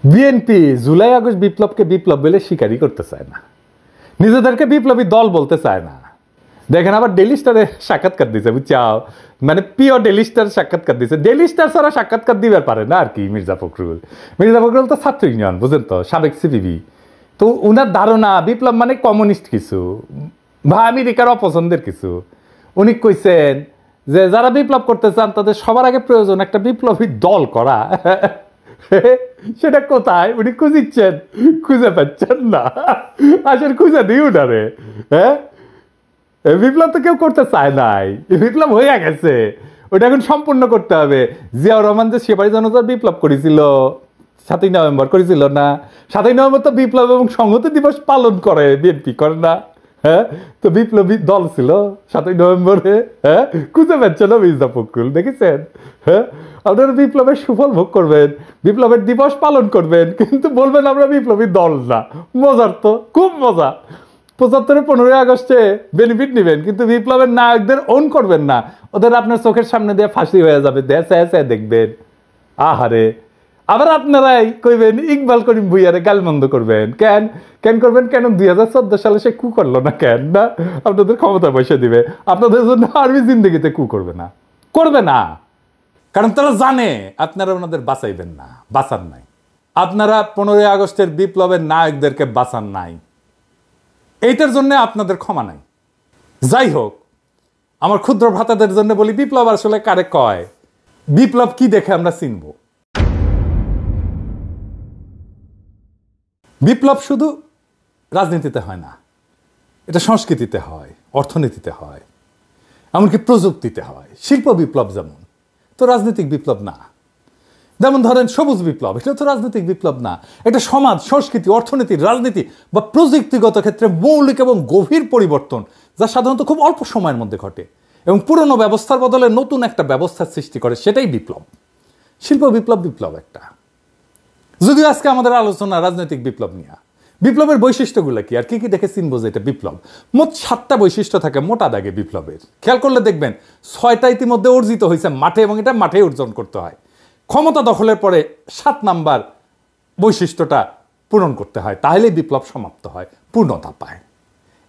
BNP July August বিপ্লবকে বিপ্লব বলে স্বীকারই করতে চায় না, নিজেদেরকে বিপ্লবী দল বলতে চায় না। দেখেন আবার ডেইলি স্টারে সাক্ষাৎকার দিছে, বুঝছাও, মানে প্রিয় ডেইলি স্টার সাক্ষাৎকার দিছে। ডেইলি স্টার ছাড়া সাক্ষাৎকার দিবার পারে না আর কি মির্জা ফখরুল। মির্জা ফখরুল তো ছাত্র ইউনিয়ন, বুঝেন তো, সাবেক সিপিবি। তো উনার ধারণা বিপ্লব মানে কমিউনিস্ট কিছু বা আমেরিকার অপছন্দের কিছু। উনি কইছেন যে যারা বিপ্লব করতে চান তাদের সবার আগে প্রয়োজন একটা বিপ্লবী দল করা। সেটা কোথায় উনি খুঁজিচ্ছেন, খুঁজে পাচ্ছেন না। আসলে খুঁজে দিই উনারে। হ্যাঁ, বিপ্লব তো কেউ করতে চায় নাই, বিপ্লব হয়ে গেছে, ওটা এখন সম্পূর্ণ করতে হবে। জিয়াউর রহমান যে সেবারী জনতার বিপ্লব করেছিল 7ই নভেম্বর, করেছিল না? 7ই নভেম্বর তো বিপ্লব এবং সংহতি দিবস পালন করে, বিএনপি করে না? হ্যাঁ, তো বিপ্লবী দল ছিল 7ই নভেম্বরে। হ্যাঁ, খুঁজে পাচ্ছে না মির্জা ফখরুল, দেখেছেন? হ্যাঁ, আপনারা বিপ্লবের সুফল ভোগ করবেন, বিপ্লবের দিবস পালন করবেন, কিন্তু বলবেন আমরা বিপ্লবী দল না। মজার তো, খুব মজা। 75-এ 15ই আগস্টে বেনিফিট নেবেন, কিন্তু বিপ্লবের নায়কদের ওন করবেন না। ওদের আপনার চোখের সামনে দিয়ে ফাঁসি হয়ে যাবে, দেখবেন। আহারে, আবার আপনারাই কইবেন ইকবাল করিম ভুইয়ারে গালমন্দ করবেন। কেন কেন করবেন? কেন 2014 সালে সে কু করলো না? কেন না আপনাদের ক্ষমতা বসে দিবে? আপনাদের জন্য আরবি জিন্দগিতে কু করবে না, করবে না। কারণ তারা জানে আপনারা ওনাদের বাঁচাইবেন না, বাঁচান নাই। আপনারা 15ই আগস্টের বিপ্লবের নায়কদেরকে বাঁচান নাই, এইটার জন্য আপনাদের ক্ষমা নাই। যাই হোক, আমার ক্ষুদ্র ভ্রাতাদের জন্য বলি, বিপ্লব আসলে কারে কয়, বিপ্লব কি দেখে আমরা চিনব? বিপ্লব শুধু রাজনীতিতে হয় না, এটা সংস্কৃতিতে হয়, অর্থনীতিতে হয়, এমনকি প্রযুক্তিতে হয়। শিল্প বিপ্লব যেমন, তো রাজনৈতিক বিপ্লব না। যেমন ধরেন সবুজ বিপ্লব, এটা তো রাজনৈতিক বিপ্লব না, এটা সমাজ, সংস্কৃতি, অর্থনীতি, রাজনীতি বা প্রযুক্তিগত ক্ষেত্রে মৌলিক এবং গভীর পরিবর্তন, যা সাধারণত খুব অল্প সময়ের মধ্যে ঘটে এবং পুরনো ব্যবস্থার বদলে নতুন একটা ব্যবস্থার সৃষ্টি করে, সেটাই বিপ্লব। শিল্প বিপ্লব বিপ্লব একটা। যদিও আজকে আমাদের আলোচনা রাজনৈতিক বিপ্লব নিয়ে। বিপ্লবের বৈশিষ্ট্যগুলো কি আর কি কি দেখে চিনবো যে এটা বিপ্লব? মোট 7টা বৈশিষ্ট্য থাকে মোটা দাগে বিপ্লবের। খেয়াল করলে দেখবেন 6টা ইতিমধ্যে অর্জিত হয়েছে মাঠে, এবং এটা মাঠে অর্জন করতে হয়। ক্ষমতা দখলের পরে 7 নাম্বার বৈশিষ্ট্যটা পূরণ করতে হয়, তাহলেই বিপ্লব সমাপ্ত হয়, পূর্ণতা পায়।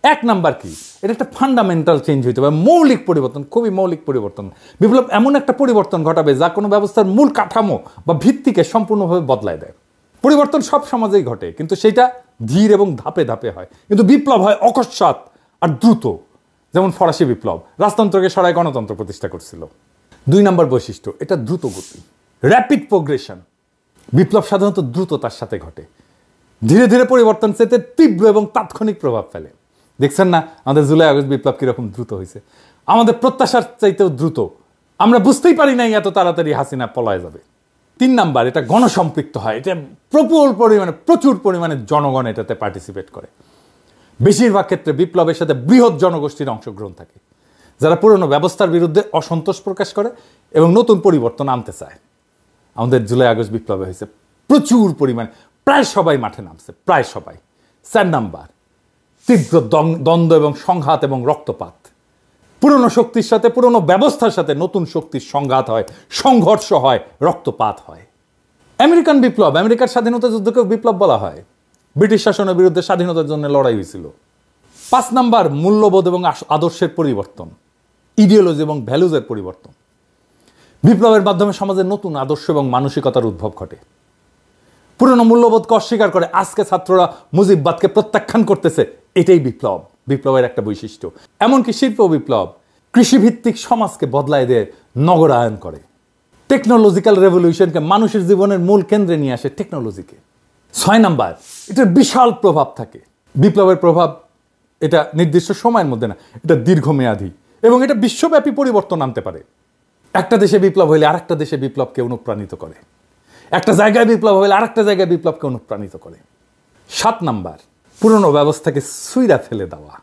1 নাম্বার কি? এটা একটা ফান্ডামেন্টাল চেঞ্জ হইতে হবে, মৌলিক পরিবর্তন, খুবই মৌলিক পরিবর্তন। বিপ্লব এমন একটা পরিবর্তন ঘটাবে যা কোনো ব্যবস্থার মূল কাঠামো বা ভিত্তিকে সম্পূর্ণভাবে বদলায় দেয়। পরিবর্তন সব সমাজেই ঘটে, কিন্তু সেটা ধীর এবং ধাপে ধাপে হয়। কিন্তু বিপ্লব হয় অকস্মাৎ আর দ্রুত, যেমন ফরাসি বিপ্লব রাজতন্ত্রকে সরায় গণতন্ত্র প্রতিষ্ঠা করছিল। 2 নাম্বার বৈশিষ্ট্য, এটা দ্রুত গতি, র্যাপিড প্রোগ্রেশন। বিপ্লব সাধারণত দ্রুততার সাথে ঘটে, ধীরে ধীরে পরিবর্তন চেতে তীব্র এবং তাৎক্ষণিক প্রভাব ফেলে। দেখছেন না আমাদের জুলাই আগস্ট বিপ্লব কিরকম দ্রুত হয়েছে, আমাদের প্রত্যাশার চাইতেও দ্রুত। আমরা বুঝতেই পারি নাই এত তাড়াতাড়ি হাসিনা পলায় যাবে। 3 নাম্বার, এটা গণসম্পৃক্ত হয়, এটা প্রচুর পরিমাণে জনগণ এটাতে পার্টিসিপেট করে। বেশিরভাগ ক্ষেত্রে বিপ্লবের সাথে বৃহৎ জনগোষ্ঠীর অংশগ্রহণ থাকে, যারা পুরনো ব্যবস্থার বিরুদ্ধে অসন্তোষ প্রকাশ করে এবং নতুন পরিবর্তন আনতে চায়। আমাদের জুলাই আগস্ট বিপ্লবে হয়েছে প্রচুর পরিমাণে, প্রায় সবাই মাঠে নামছে, প্রায় সবাই। 4 নাম্বার, তীব্র দ্বন্দ্ব এবং সংঘাত এবং রক্তপাত। পুরনো শক্তির সাথে, পুরনো ব্যবস্থার সাথে নতুন শক্তির সংঘাত হয়, সংঘর্ষ হয়, রক্তপাত হয়। আমেরিকান বিপ্লব, আমেরিকার স্বাধীনতা যুদ্ধকে বিপ্লব বলা হয়। ব্রিটিশ শাসনের বিরুদ্ধে স্বাধীনতার জন্য লড়াই হয়েছিল। 5 নাম্বার, মূল্যবোধ এবং আদর্শের পরিবর্তন, ইডিওলজি এবং ভ্যালুজের পরিবর্তন। বিপ্লবের মাধ্যমে সমাজের নতুন আদর্শ এবং মানসিকতার উদ্ভব ঘটে। পুরনো মূল্যবোধকে অস্বীকার করে আজকে ছাত্ররা মুজিববাদকে প্রত্যাখ্যান করতেছে, এটাই বিপ্লব, বিপ্লবের একটা বৈশিষ্ট্য। এমনকি শিল্প বিপ্লব কৃষিভিত্তিক সমাজকে বদলায় দিয়ে নগরায়ন করে। টেকনোলজিক্যাল রেভলিউশনকে মানুষের জীবনের মূল কেন্দ্রে নিয়ে আসে, টেকনোলজিকে। 6 নাম্বার, এটার বিশাল প্রভাব থাকে। বিপ্লবের প্রভাব এটা নির্দিষ্ট সময়ের মধ্যে না, এটা দীর্ঘমেয়াদী এবং এটা বিশ্বব্যাপী পরিবর্তন আনতে পারে। একটা দেশে বিপ্লব হইলে আরেকটা দেশে বিপ্লবকে অনুপ্রাণিত করে, একটা জায়গায় বিপ্লব হইলে আরেকটা জায়গায় বিপ্লবকে অনুপ্রাণিত করে। 7 নাম্বার, পুরনো ব্যবস্থাকে ছুঁইড়া ফেলে দেওয়া।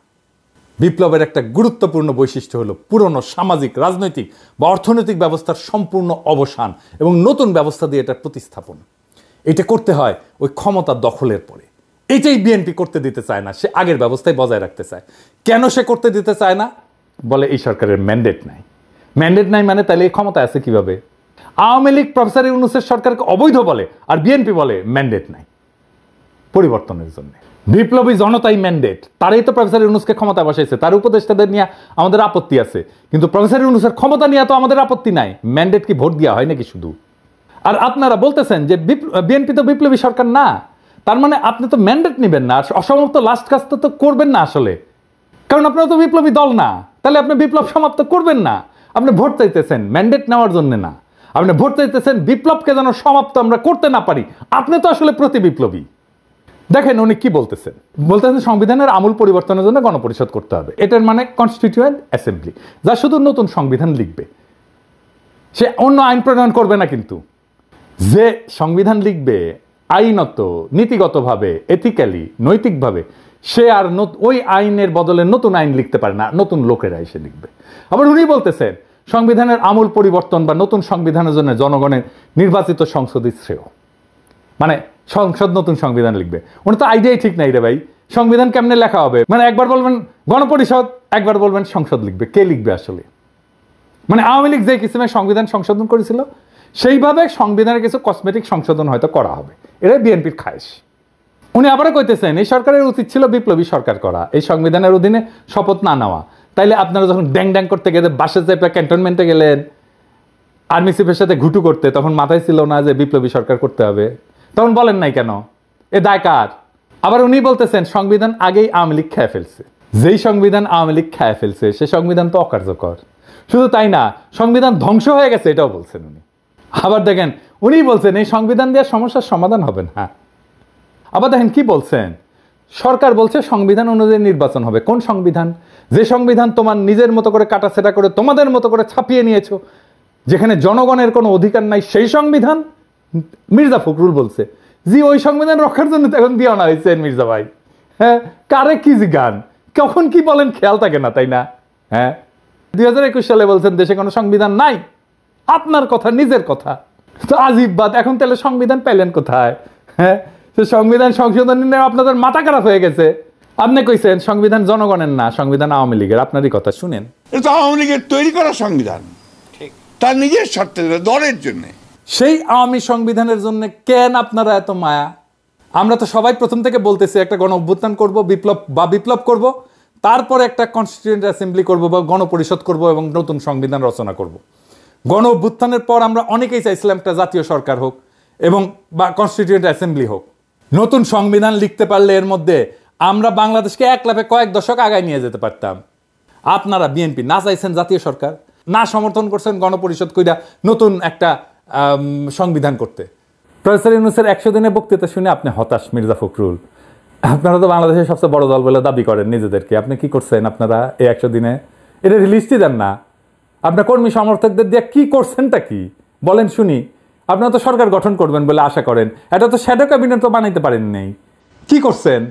বিপ্লবের একটা গুরুত্বপূর্ণ বৈশিষ্ট্য হলো পুরনো সামাজিক, রাজনৈতিক বা অর্থনৈতিক ব্যবস্থার সম্পূর্ণ অবসান এবং নতুন ব্যবস্থা দিয়ে এটা প্রতিস্থাপন। এটা করতে হয় ওই ক্ষমতা দখলের পরে। এইটাই বিএনপি করতে দিতে চায় না, সে আগের ব্যবস্থায় বজায় রাখতে চায়। কেন সে করতে দিতে চায় না? বলে এই সরকারের ম্যান্ডেট নাই। ম্যান্ডেট নাই মানে তাহলে এই ক্ষমতা আছে কিভাবে? আওয়ামী লীগ প্রফেসর ইউনূসের সরকারকে অবৈধ বলে, আর বিএনপি বলে ম্যান্ডেট নাই পরিবর্তনের জন্য। বিপ্লবী জনতাই ম্যান্ডেট, তারাই তো প্রফেসর ইউনূসকে ক্ষমতা বসাইছে, তার উপদেষ্টাদের নিয়ে আমাদের আপত্তি আছে, কিন্তু প্রফেসর ইউনূসের ক্ষমতা নিয়ে তো আমাদের আপত্তি নাই। ম্যান্ডেট কি ভোট দেওয়া হয় নাকি শুধু? আর আপনারা বলতেছেন যে বিএনপি তো বিপ্লবী সরকার না, তার মানে আপনি তো ম্যান্ডেট নেবেন না, আর অসমাপ্ত লাস্ট কাজটা তো করবেন না আসলে, কারণ আপনারা তো বিপ্লবী দল না। তাহলে আপনি বিপ্লব সমাপ্ত করবেন না, আপনি ভোট চাইতেছেন ম্যান্ডেট নেওয়ার জন্য না, আপনি ভোট চাইতেছেন বিপ্লবকে যেন সমাপ্ত আমরা করতে না পারি। আপনি তো আসলে প্রতি বিপ্লবী। দেখেন উনি কি বলতেছেন, সংবিধানের আমূল পরিবর্তনের জন্য গণপরিষদ করতে হবে। এটার মানে কনস্টিটিউয়েন্ট অ্যাসেম্বলি, যা শুধু নতুন সংবিধান লিখবে, সে অন্য আইন প্রণয়ন করবে না। কিন্তু যে সংবিধান লিখবে আইনত, নীতিগতভাবে, এথিক্যালি, নৈতিকভাবে, সে আর ওই আইনের বদলে নতুন আইন লিখতে পারে না, নতুন লোকেরা এসে লিখবে। আবার উনি বলতেছেন সংবিধানের আমূল পরিবর্তন বা নতুন সংবিধানের জন্য জনগণের নির্বাচিত সংসদই শ্রেয়, মানে সংসদ নতুন সংবিধান লিখবে। উনি তো আইডিয়াই ঠিক নাই রে ভাই, সংবিধান কেমনে লেখা হবে? মানে একবার বলবেন গণপরিষদ, একবার বলবেন সংসদ লিখবে, কে লিখবে আসলে? মানে আওয়ামী লীগ যে কিসিমে সংবিধান সংশোধন করেছিল সেইভাবে সংবিধানের কিছু কসমেটিক সংশোধন হয়তো করা হবে, এটাই বিএনপির খায়েশ। উনি আবারও কইতেছেন এই সরকারের উচিত ছিল বিপ্লবী সরকার করা, এই সংবিধানের অধীনে শপথ না নেওয়া। তাইলে আপনারা যখন ড্যাং ড্যাং করতে গেলে, বাসে চেপে ক্যান্টনমেন্টে গেলেন আর্মি চিফের সাথে ঘুটু করতে, তখন মাথায় ছিল না যে বিপ্লবী সরকার করতে হবে? তখন বলেন নাই কেন? এ দায় কার? আবার উনি বলতেছেন সংবিধান আগেই আওয়ামী লীগ খেয়ে ফেলছে। যেই সংবিধান আওয়ামী লীগ খেয়ে ফেলছে সে সংবিধান তো অকার্যকর। শুধু তাই না, সংবিধান ধ্বংস হয়ে গেছে, এটাও বলছেন উনি। আবার দেখেন উনি বলছেন এই সংবিধান দিয়ে সমস্যার সমাধান হবে না। আবার দেখেন কি বলছেন, সরকার বলছে সংবিধান অনুযায়ী নির্বাচন হবে। কোন সংবিধান? যে সংবিধান তোমার নিজের মতো করে কাটাছেটা করে তোমাদের মতো করে ছাপিয়ে নিয়েছো, যেখানে জনগণের কোনো অধিকার নাই, সেই সংবিধান? মির্জা ফখরুল বলছে জি ওই সংবিধান রক্ষার জন্য এখন দিয়ে আনা হয়েছে। মির্জা ভাই, হ্যাঁ, কারে কি গান কখন কি বলেন খেয়াল থাকে না, তাই না? হ্যাঁ, 2021 সালে বলছেন দেশে কোনো সংবিধান নাই। আপনার কথা, নিজের কথা তো আজীব বাদ। এখন তাহলে সংবিধান পেলেন কোথায়? হ্যাঁ, সংবিধান সংশোধন নিয়ে আপনাদের মাথা খারাপ হয়ে গেছে। আপনি কইছেন সংবিধান জনগণের না, সংবিধান আওয়ামী লীগের। আপনারই কথা শুনেন, এটা আওয়ামী লীগের তৈরি করা সংবিধান, ঠিক তার নিজের স্বার্থে, দলের জন্য। সেই আওয়ামী সংবিধানের জন্য কেন আপনারা এত মায়া? আমরা তো সবাই প্রথম থেকে বলতেছি একটা গণ অভ্যুত্থান করবো, বিপ্লব করব, তারপরে একটা কনস্টিটিউয়েন্ট অ্যাসেম্বলি করব বা গণপরিষদ করব এবং নতুন সংবিধান রচনা করব। গণ অভ্যুত্থানের পর আমরা অনেকেই চাইছিলাম একটা জাতীয় সরকার হোক এবং বা কনস্টিটিউয়েন্ট অ্যাসেম্বলি হোক। নতুন সংবিধান লিখতে পারলে এর মধ্যে আমরা বাংলাদেশকে এক লাফে কয়েক দশক আগায় নিয়ে যেতে পারতাম। আপনারা বিএনপি না চাইছেন জাতীয় সরকার, না সমর্থন করছেন গণপরিষদ কইরা নতুন একটা সংবিধান করতে। প্রফেসর ইউনূসের 100 দিনের বক্তৃতা শুনে আপনি হতাশ মির্জা ফখরুল। আপনারা তো বাংলাদেশের সবচেয়ে বড় দল বলে দাবি করেন নিজেদেরকে। আপনি কি করছেন আপনারা এই 100 দিনে? এটা লিস্টই দেন না। আপনার কর্মী সমর্থকদের দিয়ে কি করছেনটা কি বলেন শুনি। আপনারা তো সরকার গঠন করবেন বলে আশা করেন, এটা তো শ্যাডো ক্যাবিনেট তো বানাইতে পারেন নাই। কি করছেন?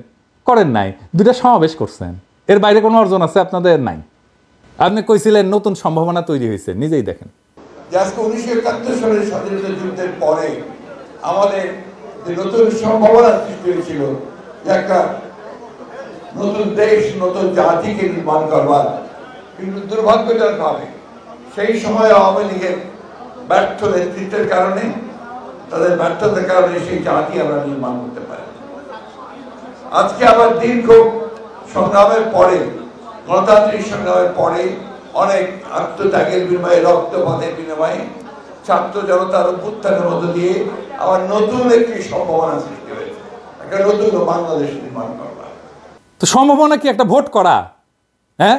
করেন নাই। 2টা সমাবেশ করছেন, এর বাইরে কোনো অর্জন আছে আপনাদের? নাই। আপনি কইছিলেন নতুন সম্ভাবনা তৈরি হয়েছে, নিজেই দেখেন। আজকে 1971 সালের স্বাধীনতা যুদ্ধের পরে আমাদের যে নতুন সম্ভাবনা সৃষ্টি হয়েছিল, একটা নতুন দেশ, নতুন জাতিকে নির্মাণ করবার, কিন্তু দুর্ভাগ্যজনকভাবে সেই সময় আওয়ামী লীগের ব্যর্থ নেতৃত্বের কারণে, তাদের ব্যর্থতার কারণে সেই জাতি আমরা নির্মাণ করতে পারি। আজকে আবার দীর্ঘ সংগ্রামের পরে, গণতান্ত্রিক সংগ্রামের পরে, অনেক আত্মত্যাগের বিনিময়ে, রক্তপাতের বিনিময়ে, ছাত্র জনতার অভ্যুত্থানের মধ্য দিয়ে আবার নতুন একটি সম্ভাবনা সৃষ্টি হয়েছে, একটা নতুন বাংলাদেশ নির্মাণ করবার। তো সম্ভাবনা কি একটা ভোট করা? হ্যাঁ,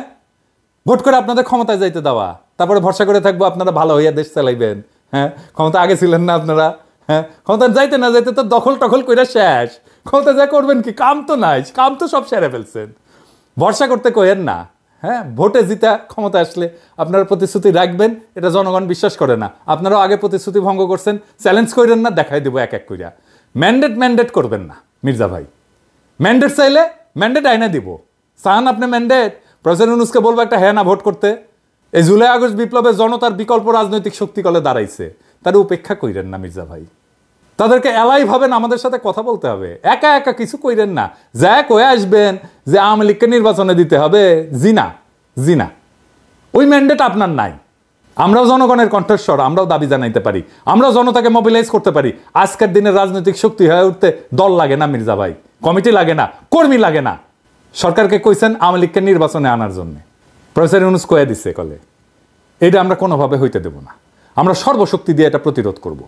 ভোট করে আপনাদের ক্ষমতায় যাইতে দেওয়া, তারপরে ভরসা করে থাকবো আপনারা ভালো হইয়া দেশ চালাইবেন। হ্যাঁ, ক্ষমতা আগে ছিলেন না আপনারা? হ্যাঁ, ক্ষমতা যাইতে না যাইতে তো দখল টখল করে শেষ। ক্ষমতা যা করবেন কি? কাম তো নাই, কাম তো সব সেরে ফেলছেন। ভরসা করতে কইেন না। হ্যাঁ, ভোটে জিতা ক্ষমতা আসলে আপনারা প্রতিশ্রুতি রাখবেন, এটা জনগণ বিশ্বাস করে না। আপনারাও আগে প্রতিশ্রুতি ভঙ্গ করছেন, চ্যালেঞ্জ করেন না, দেখাই দেবো এক এক কইরা। ম্যান্ডেট করবেন না মির্জা ভাই। ম্যান্ডেট চাইলে ম্যান্ডেট আইনা দিব। চান আপনি ম্যান্ডেট? প্রফেসর ইউনূসকে বলবো একটা হ্যাঁ না ভোট করতে। এই জুলাই আগস্ট বিপ্লবে জনতার বিকল্প রাজনৈতিক শক্তি কলে দাঁড়াইছে, তার উপেক্ষা কইরেন না মির্জা ভাই। তাদেরকে এলাই ভাবেন আমাদের সাথে কথা বলতে হবে, একা একা কিছু কইরেন না। যা কয়ে আসবেন যে আওয়ামী লীগকে নির্বাচনে দিতে হবে, জি না, ওই ম্যান্ডেট আপনার নাই। আমরাও জনগণের কণ্ঠস্বর, আমরাও দাবি জানাইতে পারি, আমরাও জনতাকে মোবিলাইজ করতে পারি। আজকের দিনের রাজনৈতিক শক্তি হয়ে উঠতে দল লাগে না মির্জা ভাই, কমিটি লাগে না, কর্মী লাগে না। সরকারকে কইছেন আওয়ামী লীগকে নির্বাচনে আনার জন্য, প্রফেসর ইউনূস কয়ে দিচ্ছে কলে। এটা আমরা কোনোভাবে হইতে দেব না। আমরা সর্বশক্তি দিয়ে এটা প্রতিরোধ করব।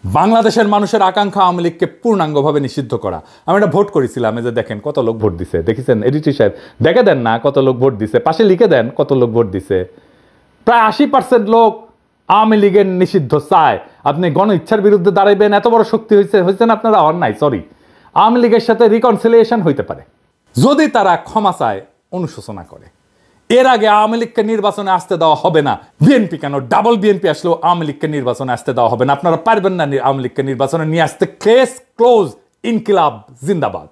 বাংলাদেশের মানুষের আকাঙ্ক্ষা আওয়ামী লীগকে পূর্ণাঙ্গভাবে নিষিদ্ধ করা। আমি এটা ভোট করেছিলাম, এই যে দেখেন কত লোক ভোট দিছে, দেখেছেন এডিটর সাহেব, দেখে দেন না কত লোক ভোট দিছে, পাশে লিখে দেন কত লোক ভোট দিছে। প্রায় 80% লোক আওয়ামী লীগের নিষিদ্ধ চায়। আপনি গণ ইচ্ছার বিরুদ্ধে দাঁড়াইবেন, এত বড় শক্তি হয়েছেন আপনারা নাই, সরি। আওয়ামী লীগের সাথে রিকনসিলিয়েশন হইতে পারে যদি তারা ক্ষমা চায়, অনুশোচনা করে। এর আগে আওয়ামী লীগকে নির্বাচনে আসতে দেওয়া হবে না। বিএনপি কেন, ডাবল বিএনপি আসলেও আওয়ামী লীগকে নির্বাচনে আসতে দেওয়া হবে না। আপনারা পারবেন না আওয়ামী লীগকে নির্বাচনে নিয়ে আসতে। কেস ক্লোজ, ইনকিলাব জিন্দাবাদ।